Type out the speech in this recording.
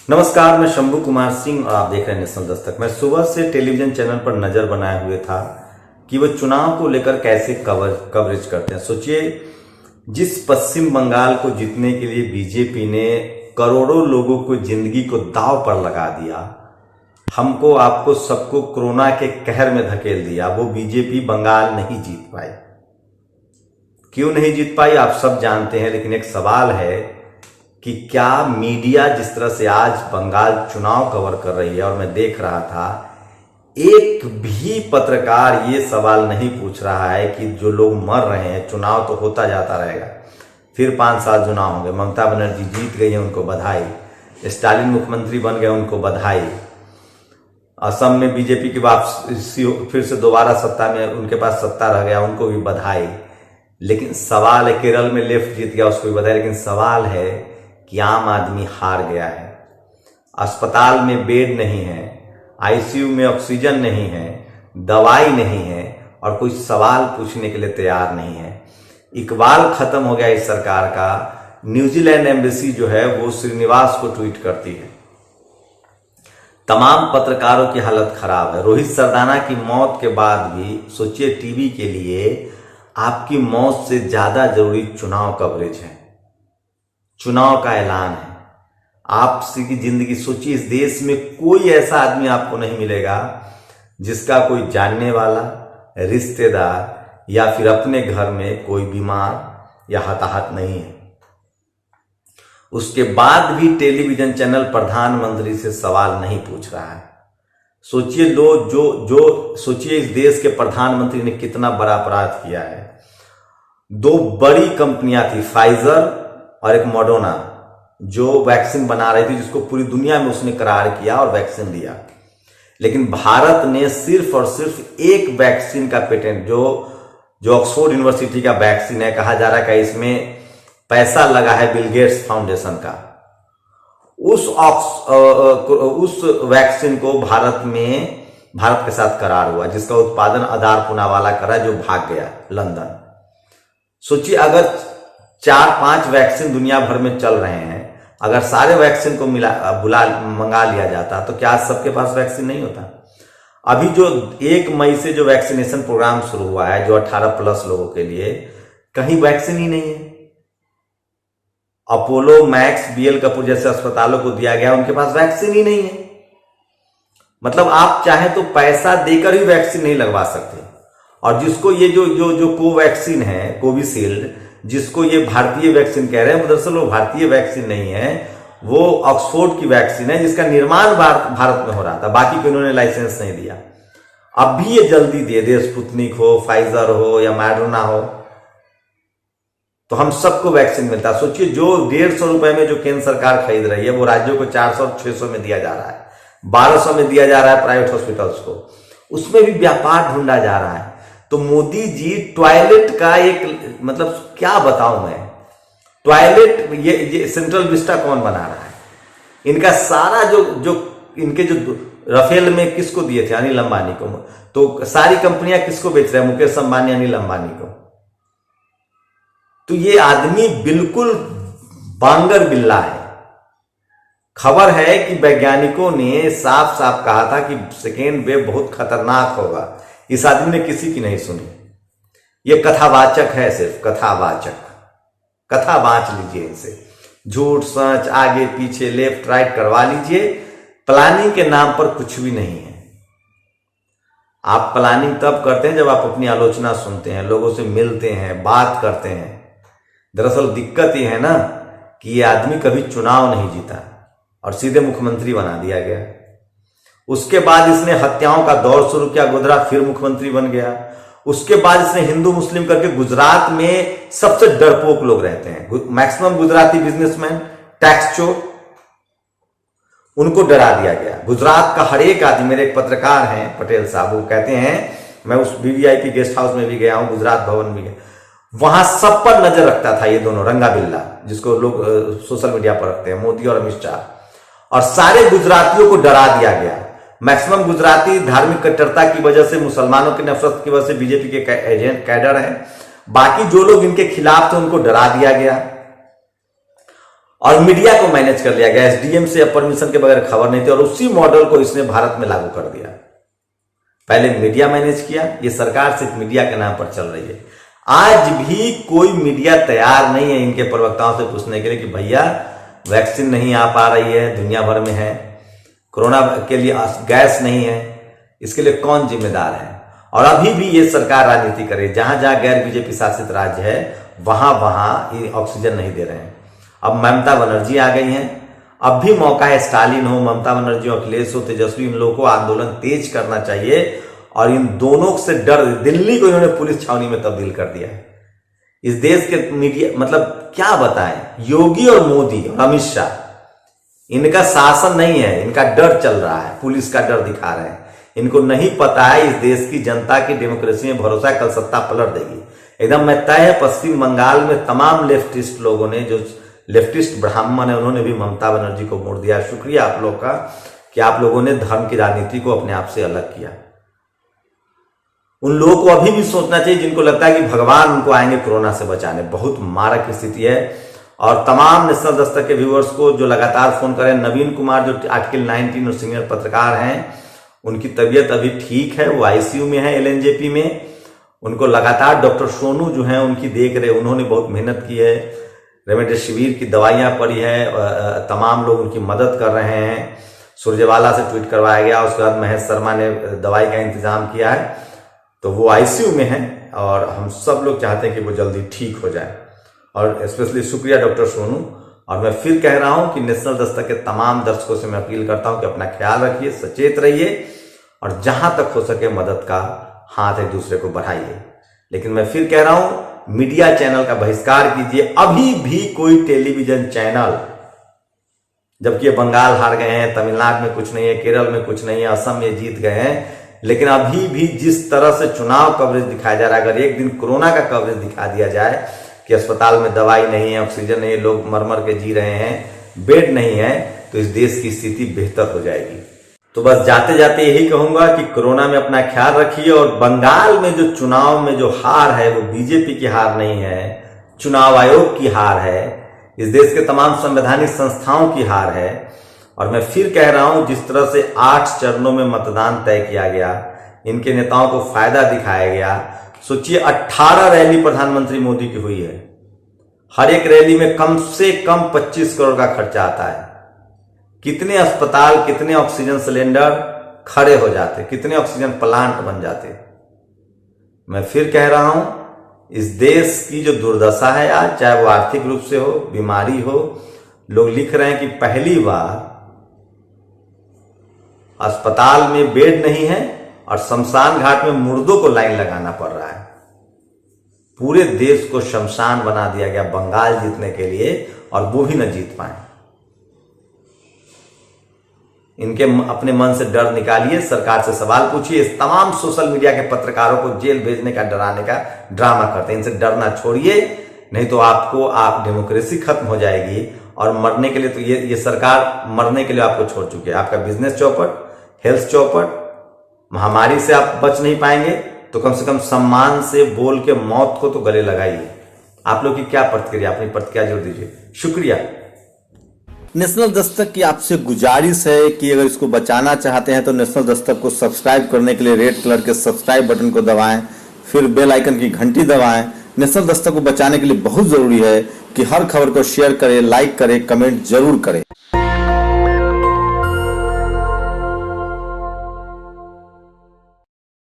नमस्कार, मैं शंभू कुमार सिंह और आप देख रहे हैं नेशनल दस्तक। मैं सुबह से टेलीविजन चैनल पर नजर बनाए हुए था कि वो चुनाव को लेकर कैसे कवरेज करते हैं। सोचिए, जिस पश्चिम बंगाल को जीतने के लिए बीजेपी ने करोड़ों लोगों को जिंदगी को दांव पर लगा दिया, हमको आपको सबको कोरोना के कहर में धकेल दिया, वो बीजेपी बंगाल नहीं जीत पाई। क्यों नहीं जीत पाई आप सब जानते हैं, लेकिन एक सवाल है कि क्या मीडिया जिस तरह से आज बंगाल चुनाव कवर कर रही है, और मैं देख रहा था, एक भी पत्रकार ये सवाल नहीं पूछ रहा है कि जो लोग मर रहे हैं, चुनाव तो होता जाता रहेगा, फिर 5 साल चुनाव होंगे, ममता बनर्जी जीत गई है उनको बधाई, स्टालिन मुख्यमंत्री बन गए उनको बधाई, असम में बीजेपी की वापसी फिर से दोबारा सत्ता में उनके पास सत्ता रह गया, उनको भी बधाई। लेकिन सवाल है, केरल में लेफ्ट जीत गया, उसको भी बधाई। लेकिन सवाल है कि आम आदमी हार गया है। अस्पताल में बेड नहीं है, आईसीयू में ऑक्सीजन नहीं है, दवाई नहीं है, और कोई सवाल पूछने के लिए तैयार नहीं है। इकबाल खत्म हो गया इस सरकार का। न्यूजीलैंड एम्बेसी जो है वो श्रीनिवास को ट्वीट करती है। तमाम पत्रकारों की हालत खराब है। रोहित सरदाना की मौत के बाद भी सोचिए, टीवी के लिए आपकी मौत से ज्यादा जरूरी चुनाव कवरेज है, चुनाव का ऐलान है। आपकी जिंदगी सोचिए, इस देश में कोई ऐसा आदमी आपको नहीं मिलेगा जिसका कोई जानने वाला, रिश्तेदार या फिर अपने घर में कोई बीमार या हताहत नहीं है। उसके बाद भी टेलीविजन चैनल प्रधानमंत्री से सवाल नहीं पूछ रहा है। सोचिए, सोचिए इस देश के प्रधानमंत्री ने कितना बड़ा अपराध किया है। 2 बड़ी कंपनियां थी, फाइजर और एक मॉडर्ना, जो वैक्सीन बना रही थी, जिसको पूरी दुनिया में उसने करार किया और वैक्सीन दिया। लेकिन भारत ने सिर्फ और सिर्फ एक वैक्सीन का पेटेंट, जो ऑक्सफोर्ड यूनिवर्सिटी का वैक्सीन है, कहा जा रहा है कि इसमें पैसा लगा है बिल गेट्स फाउंडेशन का, उस वैक्सीन को भारत के साथ करार हुआ, जिसका उत्पादन आधार पूनावाला करा, जो भाग गया लंदन। सोचिए, अगर 4-5 वैक्सीन दुनिया भर में चल रहे हैं, अगर सारे वैक्सीन को मंगा लिया जाता तो क्या सबके पास वैक्सीन नहीं होता। अभी जो 1 मई से जो वैक्सीनेशन प्रोग्राम शुरू हुआ है, जो 18+ लोगों के लिए, कहीं वैक्सीन ही नहीं है। अपोलो, मैक्स, बीएल कपूर जैसे अस्पतालों को दिया गया, उनके पास वैक्सीन ही नहीं है। मतलब आप चाहे तो पैसा देकर ही वैक्सीन नहीं लगवा सकते। और जिसको ये जो कोवैक्सीन है, कोविशील्ड, जिसको ये भारतीय वैक्सीन कह रहे हैं, दरअसल वो भारतीय वैक्सीन नहीं है, वो ऑक्सफोर्ड की वैक्सीन है, जिसका निर्माण भारत में हो रहा था, बाकी को इन्होंने लाइसेंस नहीं दिया। अब भी ये जल्दी दे स्पुतनिक हो, फाइजर हो या मॉडर्ना हो, तो हम सबको वैक्सीन मिलता। सोचिए, जो 150 रुपए में जो केंद्र सरकार खरीद रही है, वो राज्यों को 400-600 में दिया जा रहा है, 1200 में दिया जा रहा है प्राइवेट हॉस्पिटल्स को, उसमें भी व्यापार ढूंढा जा रहा है। तो मोदी जी टॉयलेट का एक, मतलब क्या बताऊं मैं, टॉयलेट, ये सेंट्रल विस्टा कौन बना रहा है? इनका सारा इनके जो राफेल में किसको दिए थे? अनिल अंबानी को। तो सारी कंपनियां किसको बेच रहे हैं? मुकेश अंबानी, अनिल अंबानी को। तो ये आदमी बिल्कुल बांगर बिल्ला है। खबर है कि वैज्ञानिकों ने साफ साफ कहा था कि सेकेंड वेव बहुत खतरनाक होगा। इस आदमी ने किसी की नहीं सुनी। ये कथावाचक है, सिर्फ कथावाचक। कथा बांच लीजिए इनसे, झूठ सच, आगे पीछे, लेफ्ट राइट करवा लीजिए। प्लानिंग के नाम पर कुछ भी नहीं है। आप प्लानिंग तब करते हैं जब आप अपनी आलोचना सुनते हैं, लोगों से मिलते हैं, बात करते हैं। दरअसल दिक्कत ये है ना कि ये आदमी कभी चुनाव नहीं जीता और सीधे मुख्यमंत्री बना दिया गया। उसके बाद इसने हत्याओं का दौर शुरू किया, गोधरा फिर मुख्यमंत्री बन गया। उसके बाद इसने हिंदू मुस्लिम करके, गुजरात में सबसे डरपोक लोग रहते हैं, मैक्सिमम गुजराती बिजनेसमैन, टैक्स चोर, उनको डरा दिया गया। गुजरात का हर एक आदमी, मेरे एक पत्रकार हैं पटेल साहब, वो कहते हैं, मैं उस वीवीआईपी गेस्ट हाउस में भी गया हूं, गुजरात भवन भी गया, वहां सब पर नजर रखता था ये दोनों रंगा बिल्ला, जिसको लोग सोशल मीडिया पर रखते हैं, मोदी और अमित शाह। और सारे गुजरातियों को डरा दिया गया। मैक्सिमम गुजराती धार्मिक कट्टरता की वजह से, मुसलमानों की नफरत की वजह से बीजेपी के एजेंट कैडर हैं। बाकी जो लोग इनके खिलाफ थे उनको डरा दिया गया। और मीडिया को मैनेज कर लिया गया। एसडीएम से परमिशन के बगैर खबर नहीं थी और उसी मॉडल को इसने भारत में लागू कर दिया। पहले मीडिया मैनेज किया, ये सरकार सिर्फ मीडिया के नाम पर चल रही है। आज भी कोई मीडिया तैयार नहीं है इनके प्रवक्ताओं से पूछने के लिए कि भैया वैक्सीन नहीं आ पा रही है, दुनिया भर में है, कोरोना के लिए गैस नहीं है, इसके लिए कौन जिम्मेदार है। और अभी भी ये सरकार राजनीति करे, जहां जहां गैर बीजेपी शासित राज्य है वहां वहां ये ऑक्सीजन नहीं दे रहे हैं। अब ममता बनर्जी आ गई हैं, अब भी मौका है, स्टालिन हो, ममता बनर्जी हो, अखिलेश हो, तेजस्वी, इन लोगों को आंदोलन तेज करना चाहिए। और इन दोनों से डर, दिल्ली को इन्होंने पुलिस छावनी में तब्दील कर दिया है। इस देश के मीडिया मतलब क्या बताएं, योगी और मोदी और अमित शाह, इनका शासन नहीं है, इनका डर चल रहा है, पुलिस का डर दिखा रहे हैं। इनको नहीं पता है इस देश की जनता की डेमोक्रेसी में भरोसा कल सत्ता पलट देगी। एकदम मैं तय है, पश्चिम बंगाल में तमाम लेफ्टिस्ट लोगों ने, जो लेफ्टिस्ट ब्राह्मण है, उन्होंने भी ममता बनर्जी को मोड़ दिया। शुक्रिया आप लोग का कि आप लोगों ने धर्म की राजनीति को अपने आप से अलग किया। उन लोगों को अभी भी सोचना चाहिए जिनको लगता है कि भगवान उनको आएंगे कोरोना से बचाने। बहुत मारक स्थिति है। और तमाम नेशनल दस्तक के व्यूअर्स को जो लगातार फोन करें, नवीन कुमार जो आर्टिकल 19 और सीनियर पत्रकार हैं, उनकी तबीयत अभी ठीक है, वो आईसीयू में है एलएनजेपी में। उनको लगातार डॉक्टर सोनू जो हैं उनकी देख रहे, उन्होंने बहुत मेहनत की है, रेमडेसिविर की दवाइयां पड़ी है, तमाम लोग उनकी मदद कर रहे हैं। सुरजेवाला से ट्वीट करवाया गया, उसके बाद महेश शर्मा ने दवाई का इंतजाम किया है, तो वो आईसीयू में है और हम सब लोग चाहते हैं कि वो जल्दी ठीक हो जाए। और स्पेशली शुक्रिया डॉक्टर सोनू। और मैं फिर कह रहा हूं कि नेशनल दस्तक के तमाम दर्शकों से मैं अपील करता हूं कि अपना ख्याल रखिए, सचेत रहिए और जहां तक हो सके मदद का हाथ एक दूसरे को बढ़ाइए। लेकिन मैं फिर कह रहा हूं, मीडिया चैनल का बहिष्कार कीजिए। अभी भी कोई टेलीविजन चैनल, जबकि बंगाल हार गए हैं, तमिलनाडु में कुछ नहीं है, केरल में कुछ नहीं है, असम में जीत गए हैं, लेकिन अभी भी जिस तरह से चुनाव कवरेज दिखाया जा रहा है, अगर एक दिन कोरोना का कवरेज दिखा दिया जाए कि अस्पताल में दवाई नहीं है, ऑक्सीजन नहीं है, लोग मर मर के जी रहे हैं, बेड नहीं है, तो इस देश की स्थिति बेहतर हो जाएगी। तो बस जाते जाते यही कहूंगा कि कोरोना में अपना ख्याल रखिए। और बंगाल में जो चुनाव में जो हार है वो बीजेपी की हार नहीं है, चुनाव आयोग की हार है, इस देश के तमाम संवैधानिक संस्थाओं की हार है। और मैं फिर कह रहा हूं, जिस तरह से 8 चरणों में मतदान तय किया गया, इनके नेताओं को फायदा दिखाया गया। सोचिए 18 रैली प्रधानमंत्री मोदी की हुई है, हर एक रैली में कम से कम 25 करोड़ का खर्चा आता है। कितने अस्पताल, कितने ऑक्सीजन सिलेंडर खड़े हो जाते, कितने ऑक्सीजन प्लांट बन जाते। मैं फिर कह रहा हूं, इस देश की जो दुर्दशा है आज, चाहे वो आर्थिक रूप से हो, बीमारी हो, लोग लिख रहे हैं कि पहली बार अस्पताल में बेड नहीं है और शमशान घाट में मुर्दों को लाइन लगाना पड़ रहा है। पूरे देश को शमशान बना दिया गया बंगाल जीतने के लिए, और वो भी न जीत पाए। इनके अपने मन से डर निकालिए, सरकार से सवाल पूछिए। इस तमाम सोशल मीडिया के पत्रकारों को जेल भेजने का, डराने का ड्रामा करते हैं, इनसे डरना छोड़िए, नहीं तो आप डेमोक्रेसी खत्म हो जाएगी। और मरने के लिए तो ये सरकार मरने के लिए आपको छोड़ चुकी है। आपका बिजनेस चौपट, हेल्थ चौपट, महामारी से आप बच नहीं पाएंगे, तो कम से कम सम्मान से बोल के मौत को तो गले लगाइए। आप लोग की क्या प्रतिक्रिया, अपनी प्रतिक्रिया जरूर दीजिए। शुक्रिया। नेशनल दस्तक की आपसे गुजारिश है कि अगर इसको बचाना चाहते हैं तो नेशनल दस्तक को सब्सक्राइब करने के लिए रेड कलर के सब्सक्राइब बटन को दबाएं, फिर बेल आइकन की घंटी दबाएं। नेशनल दस्तक को बचाने के लिए बहुत जरूरी है कि हर खबर को शेयर करें, लाइक करें, कमेंट जरूर करें।